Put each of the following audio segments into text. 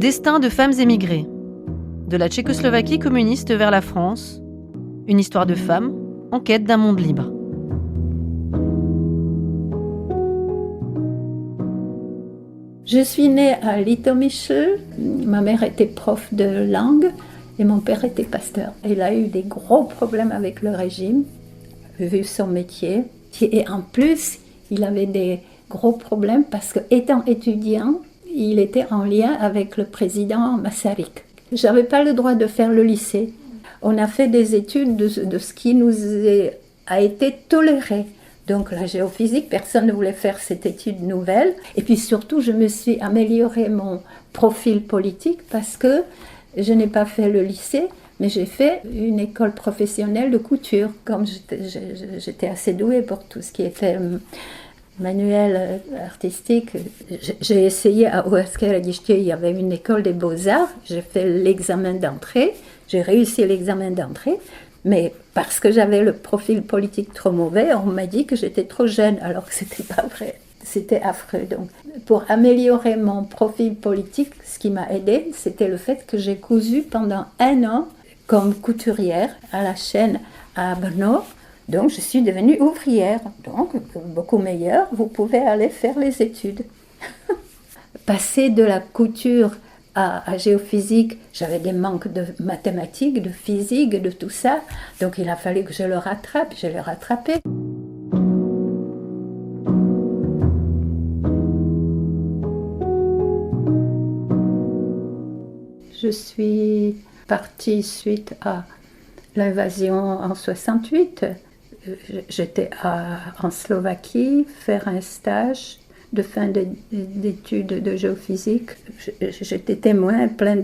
Destin de femmes émigrées. De la Tchécoslovaquie communiste vers la France. Une histoire de femmes en quête d'un monde libre. Je suis née à Litomyšl. Ma mère était prof de langue et mon père était pasteur. Il a eu des gros problèmes avec le régime, vu son métier. Et en plus, il avait des gros problèmes parce qu'étant étudiant, il était en lien avec le président Masaryk. Je n'avais pas le droit de faire le lycée. On a fait des études de ce qui nous a été toléré. Donc la géophysique, personne ne voulait faire cette étude nouvelle. Et puis surtout, je me suis amélioré mon profil politique parce que je n'ai pas fait le lycée, mais j'ai fait une école professionnelle de couture. Comme j'étais assez douée pour tout ce qui était manuel artistique, j'ai essayé à Uherské Hradiště, il y avait une école des beaux-arts, j'ai fait l'examen d'entrée, j'ai réussi l'examen d'entrée, mais parce que j'avais le profil politique trop mauvais, on m'a dit que j'étais trop jeune, alors que c'était pas vrai, c'était affreux. Donc, pour améliorer mon profil politique, ce qui m'a aidé, c'était le fait que j'ai cousu pendant 1 an comme couturière à la chaîne à Brno. Donc, je suis devenue ouvrière. Donc, beaucoup meilleure, vous pouvez aller faire les études. Passer de la couture à géophysique, j'avais des manques de mathématiques, de physique, de tout ça. Donc, il a fallu que je le rattrape. Je l'ai rattrapé. Je suis partie suite à l'invasion en 68. J'étais en Slovaquie faire un stage de fin d'études de géophysique. J'étais témoin plein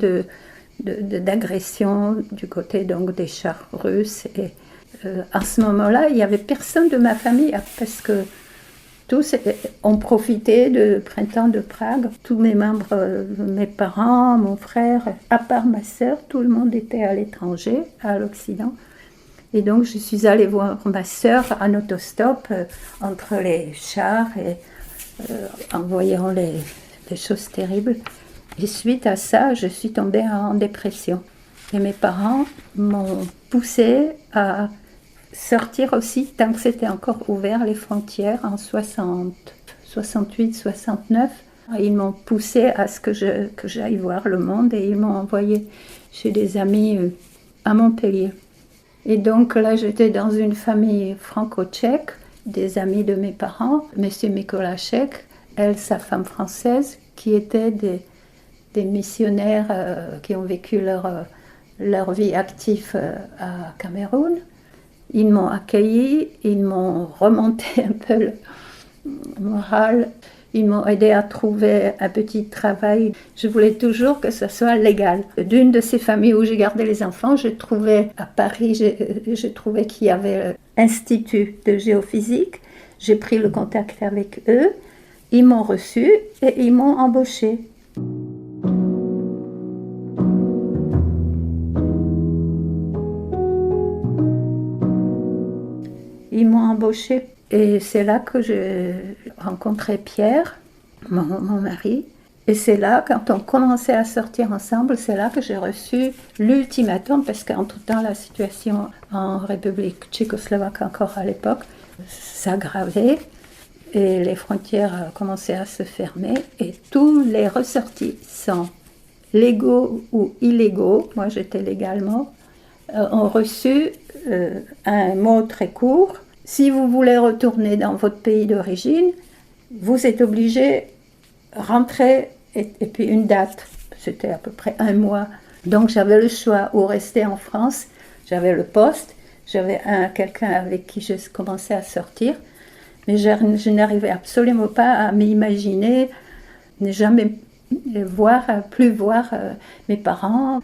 d'agressions du côté donc des chars russes. Et à ce moment-là, il n'y avait personne de ma famille parce que tous ont profité du printemps de Prague. Tous mes membres, mes parents, mon frère, à part ma sœur, tout le monde était à l'étranger, à l'Occident. Et donc, je suis allée voir ma sœur en autostop entre les chars et en voyant les choses terribles. Et suite à ça, je suis tombée en dépression. Et mes parents m'ont poussée à sortir aussi, tant que c'était encore ouvert, les frontières, en 68, 69. Ils m'ont poussée à ce que j'aille voir le monde et ils m'ont envoyée chez des amis à Montpellier. Et donc là, j'étais dans une famille franco-tchèque, des amis de mes parents, Monsieur Mikolášek, elle, sa femme française, qui étaient des missionnaires qui ont vécu leur vie active à Cameroun. Ils m'ont accueilli, ils m'ont remonté un peu le moral, ils m'ont aidé à trouver un petit travail. Je voulais toujours que ce soit légal. D'une de ces familles où j'ai gardé les enfants, je trouvais à Paris, je trouvais qu'il y avait l'Institut de géophysique. J'ai pris le contact avec eux, ils m'ont reçu et ils m'ont embauché. Ils m'ont embauché et c'est là que j'ai rencontré Pierre, mon mari. Et c'est là, quand on commençait à sortir ensemble, c'est là que j'ai reçu l'ultimatum, parce qu'entre-temps, la situation en République tchécoslovaque, encore à l'époque, s'aggravait et les frontières commençaient à se fermer et tous les ressortissants, légaux ou illégaux, moi j'étais légalement, ont reçu un mot très court. Si vous voulez retourner dans votre pays d'origine, vous êtes obligé de rentrer et puis une date. C'était à peu près 1 mois. Donc j'avais le choix ou rester en France. J'avais le poste, j'avais quelqu'un avec qui je commençais à sortir. Mais je n'arrivais absolument pas à m'imaginer ne jamais plus voir mes parents.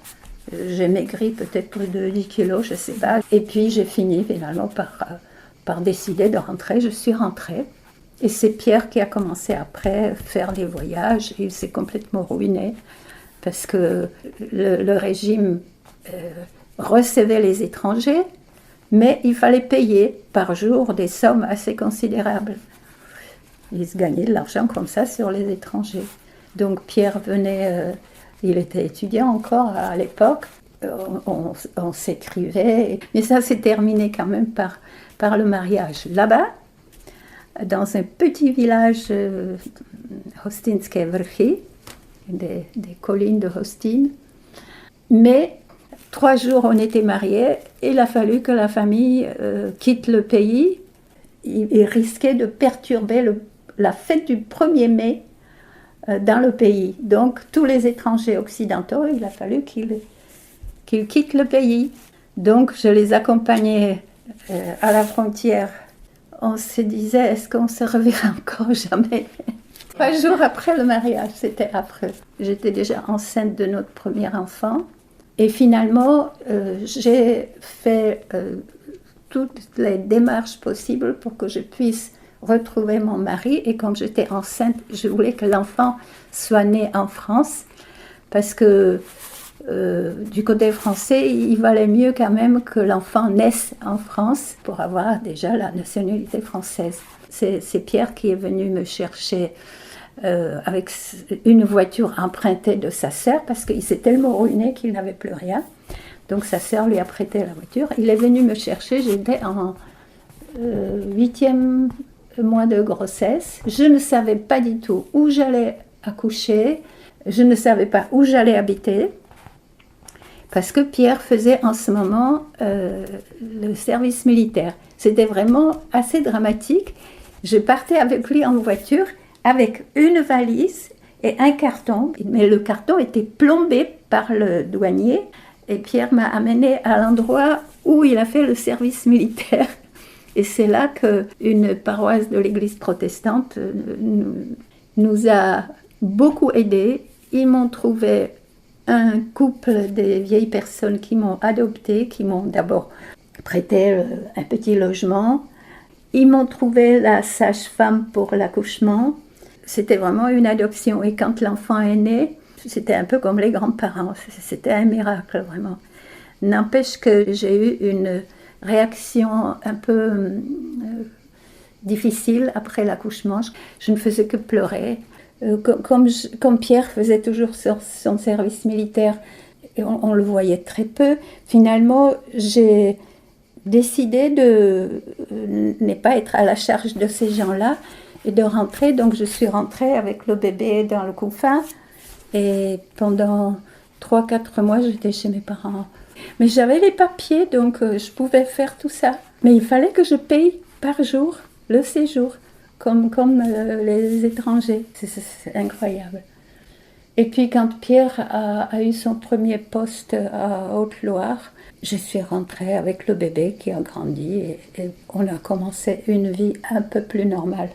J'ai maigri peut-être plus de 10 kilos, je ne sais pas. Et puis j'ai fini finalement par décider de rentrer. Je suis rentrée. Et c'est Pierre qui a commencé après à faire des voyages. Il s'est complètement ruiné parce que le régime recevait les étrangers, mais il fallait payer par jour des sommes assez considérables. Ils se gagnaient de l'argent comme ça sur les étrangers. Donc Pierre venait Il était étudiant encore à l'époque. On s'écrivait, mais ça s'est terminé quand même par le mariage là-bas, dans un petit village, Hostinské vrchy, des collines de Hostin. Mais 3 jours on était mariés, et il a fallu que la famille quitte le pays. Il risquait de perturber la fête du 1er mai dans le pays. Donc tous les étrangers occidentaux, il a fallu qu'ils quittent le pays. Donc je les accompagnais à la frontière. On se disait, est-ce qu'on se reverra encore? Jamais. 3 jours après le mariage, c'était affreux. J'étais déjà enceinte de notre premier enfant. Et finalement, j'ai fait toutes les démarches possibles pour que je puisse retrouver mon mari. Et comme j'étais enceinte, je voulais que l'enfant soit né en France. Parce que du côté français, il valait mieux quand même que l'enfant naisse en France pour avoir déjà la nationalité française. C'est Pierre qui est venu me chercher avec une voiture empruntée de sa sœur, parce qu'il s'est tellement ruiné qu'il n'avait plus rien. Donc sa sœur lui a prêté la voiture. Il est venu me chercher, j'étais en 8e mois de grossesse. Je ne savais pas du tout où j'allais accoucher, je ne savais pas où j'allais habiter, parce que Pierre faisait en ce moment le service militaire. C'était vraiment assez dramatique. Je partais avec lui en voiture, avec une valise et un carton. Mais le carton était plombé par le douanier. Et Pierre m'a amené à l'endroit où il a fait le service militaire. Et c'est là qu'une paroisse de l'église protestante nous a beaucoup aidés. Ils m'ont trouvé un couple de vieilles personnes qui m'ont adoptée, qui m'ont d'abord prêté un petit logement. Ils m'ont trouvé la sage-femme pour l'accouchement. C'était vraiment une adoption. Et quand l'enfant est né, c'était un peu comme les grands-parents. C'était un miracle, vraiment. N'empêche que j'ai eu une réaction un peu difficile après l'accouchement. Je ne faisais que pleurer. Comme Pierre faisait toujours son service militaire, et on le voyait très peu, finalement, j'ai décidé de ne pas être à la charge de ces gens-là et de rentrer. Donc je suis rentrée avec le bébé dans le couffin, et pendant 3-4 mois, j'étais chez mes parents. Mais j'avais les papiers, donc je pouvais faire tout ça. Mais il fallait que je paye par jour le séjour, comme les étrangers. C'est incroyable. Et puis quand Pierre a eu son premier poste à Haute-Loire, je suis rentrée avec le bébé qui a grandi, et on a commencé une vie un peu plus normale.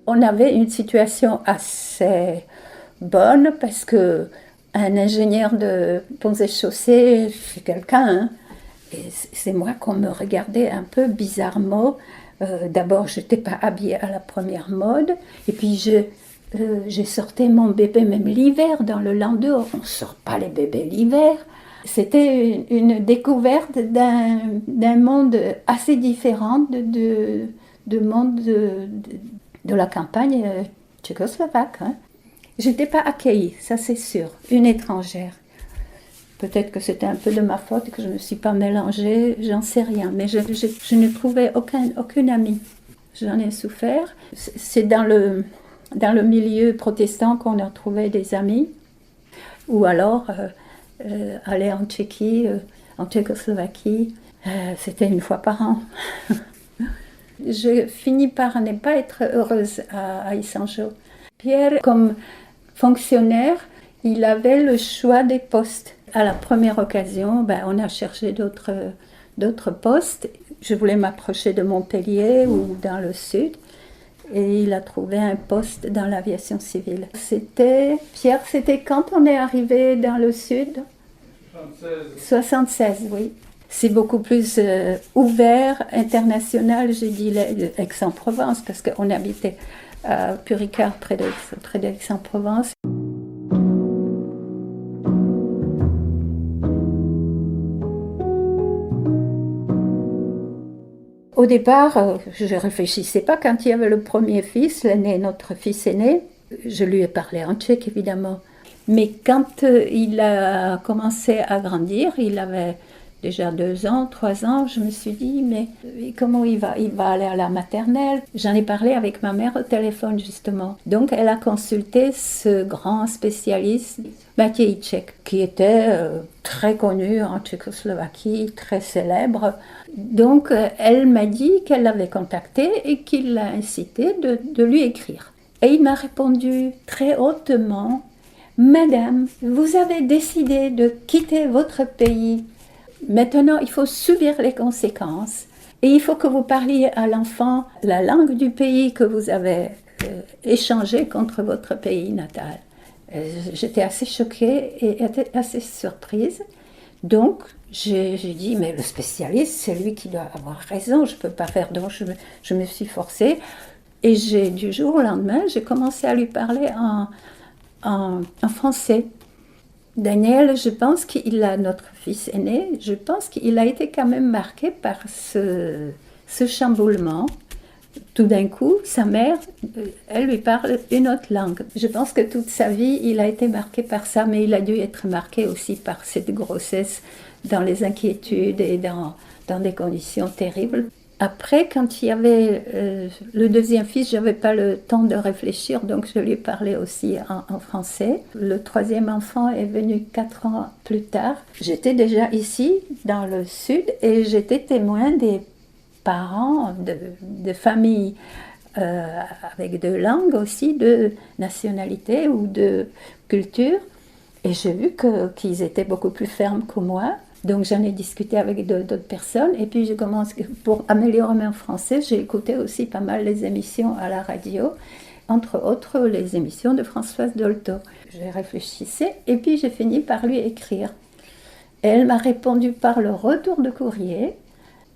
On avait une situation assez bonne parce que un ingénieur de ponts et chaussées, c'est quelqu'un, hein, et c'est moi qu'on me regardait un peu bizarrement. D'abord, je n'étais pas habillée à la première mode, et puis je sortais mon bébé même l'hiver dans le Landau. On ne sort pas les bébés l'hiver. C'était une découverte d'un monde assez différent de monde de la campagne tchécoslovaque. Hein. Je n'étais pas accueillie, ça c'est sûr, une étrangère. Peut-être que c'était un peu de ma faute, que je ne me suis pas mélangée, j'en sais rien. Mais je ne trouvais aucune amie. J'en ai souffert. C'est dans le milieu protestant qu'on a trouvé des amis. Ou alors, aller en Tchéquie, en Tchécoslovaquie, c'était une fois par an. Je finis par ne pas être heureuse à Yssingeaux. Pierre, comme fonctionnaire, il avait le choix des postes. À la première occasion, on a cherché d'autres postes. Je voulais m'approcher de Montpellier ou dans le sud. Et il a trouvé un poste dans l'aviation civile. Pierre, c'était quand on est arrivé dans le sud ? 76, oui. C'est beaucoup plus ouvert, international, j'ai dit Aix-en-Provence, parce qu'on habitait à Puricard, près d'Aix-en-Provence. Au départ, je ne réfléchissais pas. Quand il y avait le premier fils, l'aîné, notre fils aîné, je lui ai parlé en tchèque, évidemment. Mais quand il a commencé à grandir, il avait déjà 2 ans, 3 ans, je me suis dit, mais comment il va? Il va aller à la maternelle. J'en ai parlé avec ma mère au téléphone, justement. Donc, elle a consulté ce grand spécialiste, Matějček, qui était très connu en Tchécoslovaquie, très célèbre. Donc, elle m'a dit qu'elle l'avait contacté et qu'il l'a incité de lui écrire. Et il m'a répondu très hautement, Madame, vous avez décidé de quitter votre pays. Maintenant, il faut subir les conséquences. Et il faut que vous parliez à l'enfant la langue du pays que vous avez échangé contre votre pays natal. J'étais assez choquée et assez surprise. Donc, j'ai dit, mais le spécialiste, c'est lui qui doit avoir raison, je ne peux pas faire. Donc, je me suis forcée. Et du jour au lendemain, j'ai commencé à lui parler en français. Daniel, je pense qu'il a, notre fils aîné, je pense qu'il a été quand même marqué par ce chamboulement. Tout d'un coup, sa mère, elle lui parle une autre langue. Je pense que toute sa vie, il a été marqué par ça, mais il a dû être marqué aussi par cette grossesse dans les inquiétudes et dans des conditions terribles. Après, quand il y avait le deuxième fils, je n'avais pas le temps de réfléchir, donc je lui parlais aussi en français. Le troisième enfant est venu 4 ans plus tard. J'étais déjà ici, dans le sud, et j'étais témoin des parents de familles avec de langues aussi, de nationalité ou de culture. Et j'ai vu qu'ils étaient beaucoup plus fermes que moi. Donc j'en ai discuté avec d'autres personnes. Et puis je commence, pour améliorer mon français, j'ai écouté aussi pas mal les émissions à la radio, entre autres les émissions de Françoise Dolto. J'ai réfléchissé et puis j'ai fini par lui écrire. Et elle m'a répondu par le retour de courrier.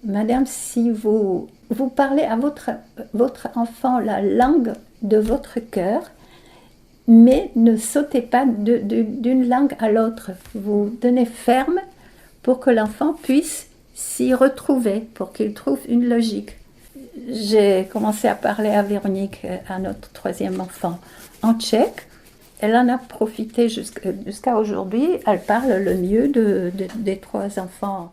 Madame, si vous parlez à votre enfant la langue de votre cœur, mais ne sautez pas d'une langue à l'autre. Vous tenez ferme pour que l'enfant puisse s'y retrouver, pour qu'il trouve une logique. J'ai commencé à parler à Véronique, à notre troisième enfant, en tchèque. Elle en a profité jusqu'à aujourd'hui. Elle parle le mieux des 3 enfants.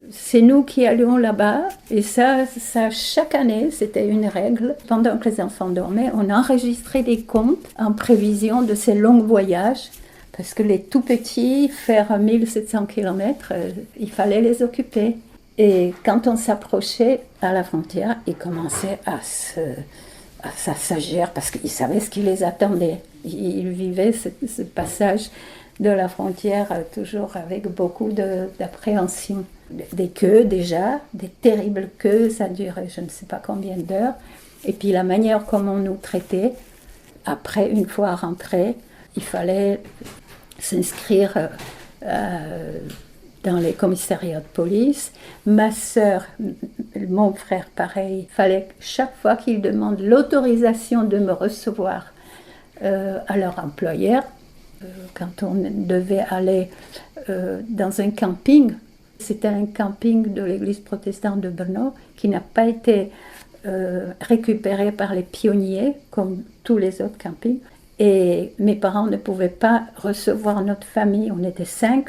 C'est nous qui allions là-bas et ça, chaque année, c'était une règle. Pendant que les enfants dormaient, on enregistrait des comptes en prévision de ces longs voyages parce que les tout petits, faire 1700 km, il fallait les occuper. Et quand on s'approchait à la frontière, ils commençaient à s'agir parce qu'ils savaient ce qui les attendait. Ils vivaient ce passage de la frontière toujours avec beaucoup d'appréhension. Des queues déjà, des terribles queues, ça durait je ne sais pas combien d'heures. Et puis la manière comme on nous traitait, après, une fois rentrés, il fallait s'inscrire dans les commissariats de police. Ma sœur, mon frère, pareil, il fallait chaque fois qu'ils demandent l'autorisation de me recevoir à leur employeur, quand on devait aller dans un camping. C'était un camping de l'église protestante de Brno qui n'a pas été récupéré par les pionniers comme tous les autres campings. Et mes parents ne pouvaient pas recevoir notre famille, on était 5,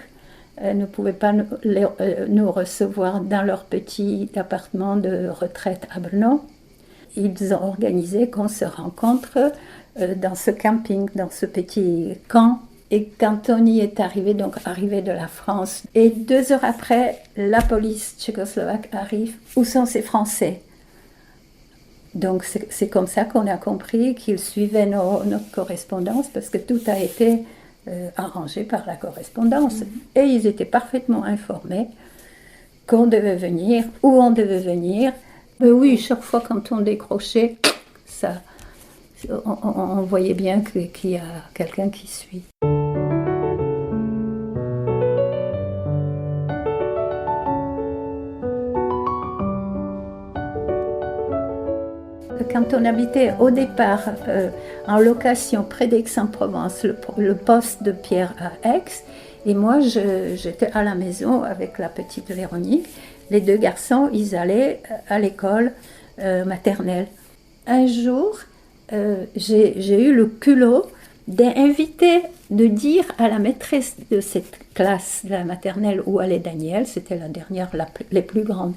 ne pouvaient pas nous recevoir dans leur petit appartement de retraite à Brno. Ils ont organisé qu'on se rencontre dans ce camping, dans ce petit camp. Et quand on y est arrivé, donc arrivé de la France, et 2 heures après, la police tchécoslovaque arrive. Où sont ces Français? Donc c'est comme ça qu'on a compris qu'ils suivaient notre correspondance, parce que tout a été arrangé par la correspondance. Et ils étaient parfaitement informés qu'on devait venir, où on devait venir. Mais oui, chaque fois quand on décrochait, ça, on voyait bien qu'il y a quelqu'un qui suit. Quand on habitait au départ en location près d'Aix-en-Provence, le poste de Pierre à Aix, et moi j'étais à la maison avec la petite Véronique. Les deux garçons, ils allaient à l'école maternelle. Un jour, j'ai eu le culot d'inviter, de dire à la maîtresse de cette classe, de la maternelle où allait Daniel, c'était la dernière, les plus grandes.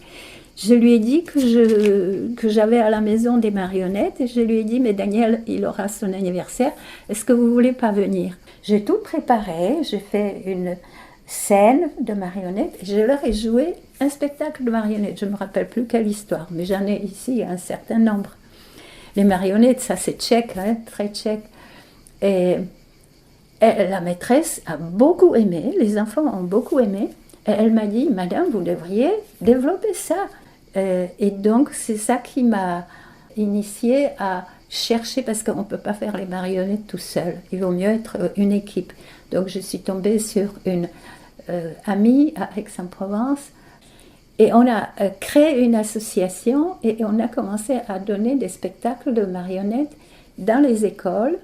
Je lui ai dit que j'avais à la maison des marionnettes et je lui ai dit, mais Daniel, il aura son anniversaire, est-ce que vous voulez pas venir? J'ai tout préparé, j'ai fait une scène de marionnettes et je leur ai joué un spectacle de marionnettes. Je ne me rappelle plus quelle histoire, mais j'en ai ici un certain nombre. Les marionnettes, ça c'est tchèque, hein, très tchèque. Et la maîtresse a beaucoup aimé, les enfants ont beaucoup aimé. Et elle m'a dit, Madame, vous devriez développer ça. Et donc, c'est ça qui m'a initiée à chercher, parce qu'on ne peut pas faire les marionnettes tout seul. Il vaut mieux être une équipe. Donc, je suis tombée sur une amie à Aix-en-Provence. Et on a créé une association et on a commencé à donner des spectacles de marionnettes dans les écoles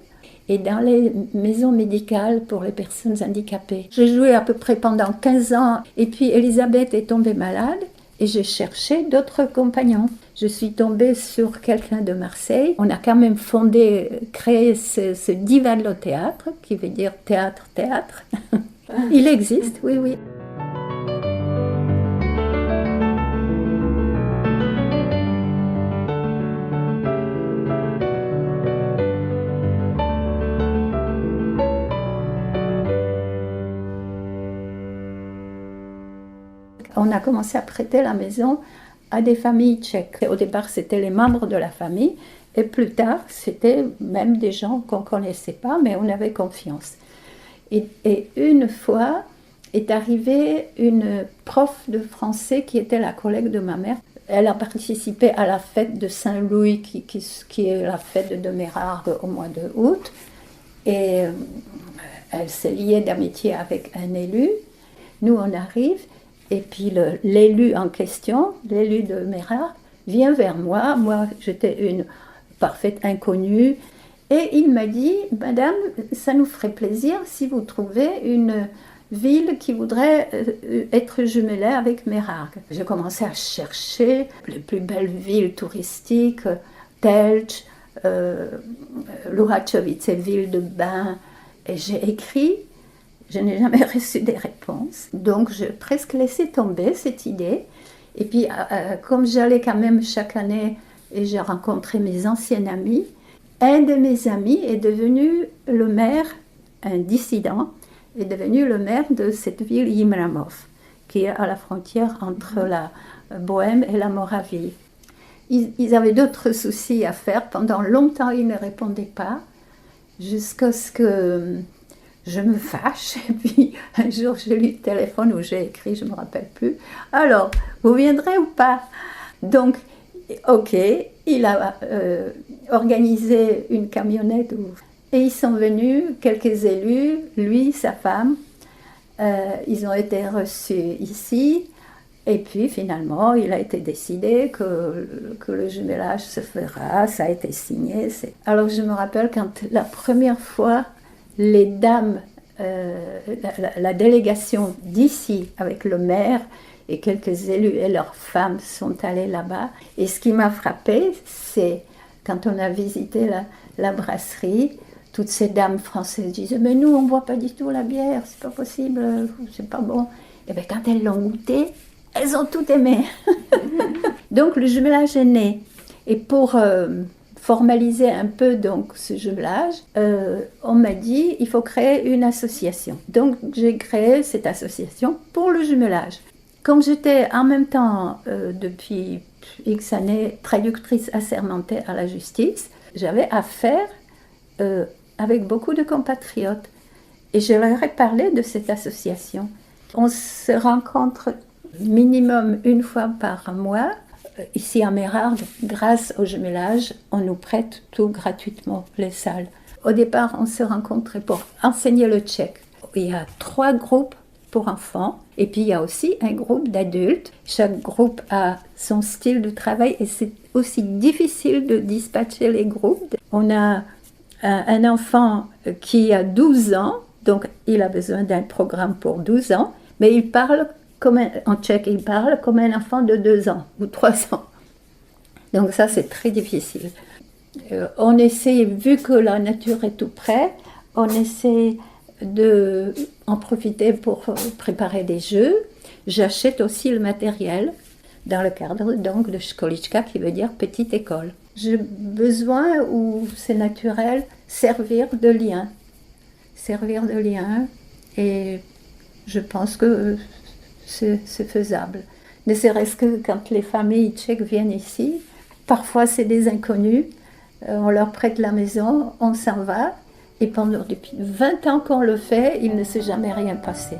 et dans les maisons médicales pour les personnes handicapées. J'ai joué à peu près pendant 15 ans et puis Elisabeth est tombée malade et j'ai cherché d'autres compagnons. Je suis tombée sur quelqu'un de Marseille. On a quand même créé ce Divadlo Théâtre, qui veut dire théâtre. Il existe, oui, oui. On a commencé à prêter la maison à des familles tchèques. Au départ, c'était les membres de la famille, et plus tard, c'était même des gens qu'on ne connaissait pas, mais on avait confiance. Et une fois est arrivée une prof de français qui était la collègue de ma mère. Elle a participé à la fête de Saint-Louis, qui est la fête de Mérargues au mois d'août, et elle s'est liée d'amitié avec un élu. Nous, on arrive. Et puis l'élu en question, l'élu de Mérargues, vient vers moi. Moi, j'étais une parfaite inconnue. Et il m'a dit, Madame, ça nous ferait plaisir si vous trouvez une ville qui voudrait être jumelée avec Mérargues. J'ai commencé à chercher les plus belles villes touristiques, Telch, Luhačovice, ville de bain. Et j'ai écrit. Je n'ai jamais reçu des réponses, donc j'ai presque laissé tomber cette idée. Et puis, comme j'allais quand même chaque année et j'ai rencontré mes anciens amis, un de mes amis est devenu le maire, un dissident, est devenu le maire de cette ville Jimramov, qui est à la frontière entre la Bohême et la Moravie. Ils avaient d'autres soucis à faire. Pendant longtemps, ils ne répondaient pas, jusqu'à ce que je me fâche, et puis un jour j'ai lu le téléphone où j'ai écrit, je ne me rappelle plus. Alors, vous viendrez ou pas? Donc, ok, il a organisé une camionnette et ils sont venus, quelques élus, lui, sa femme. Ils ont été reçus ici. Et puis finalement, il a été décidé que le jumelage se fera, ça a été signé. Alors je me rappelle quand la première fois, les dames, la délégation d'ici avec le maire et quelques élus et leurs femmes sont allés là-bas. Et ce qui m'a frappée, c'est quand on a visité la brasserie, toutes ces dames françaises disaient « Mais nous, on ne boit pas du tout la bière, c'est pas possible, c'est pas bon. » Et bien quand elles l'ont goûté, elles ont tout aimé. Donc le jumelage est né. Et pour formaliser un peu donc ce jumelage, on m'a dit il faut créer une association. Donc j'ai créé cette association pour le jumelage. Comme j'étais en même temps depuis X années traductrice assermentée à la justice, j'avais affaire avec beaucoup de compatriotes et je leur ai parlé de cette association. On se rencontre minimum une fois par mois. Ici à Mérargues, grâce au jumelage, on nous prête tout gratuitement, les salles. Au départ, on se rencontrait pour enseigner le tchèque. Il y a 3 groupes pour enfants. Et puis il y a aussi un groupe d'adultes. Chaque groupe a son style de travail et c'est aussi difficile de dispatcher les groupes. On a un enfant qui a 12 ans, donc il a besoin d'un programme pour 12 ans, mais il parle en tchèque, il parle comme un enfant de 2 ans ou 3 ans. Donc ça, c'est très difficile. On essaie, vu que la nature est tout près, on essaie d'en profiter pour préparer des jeux. J'achète aussi le matériel dans le cadre donc de školička, qui veut dire petite école. J'ai besoin, où c'est naturel, servir de lien. Et je pense que c'est faisable. Ne serait-ce que quand les familles tchèques viennent ici, parfois c'est des inconnus, on leur prête la maison, on s'en va, et depuis 20 ans qu'on le fait, il ne s'est jamais rien passé.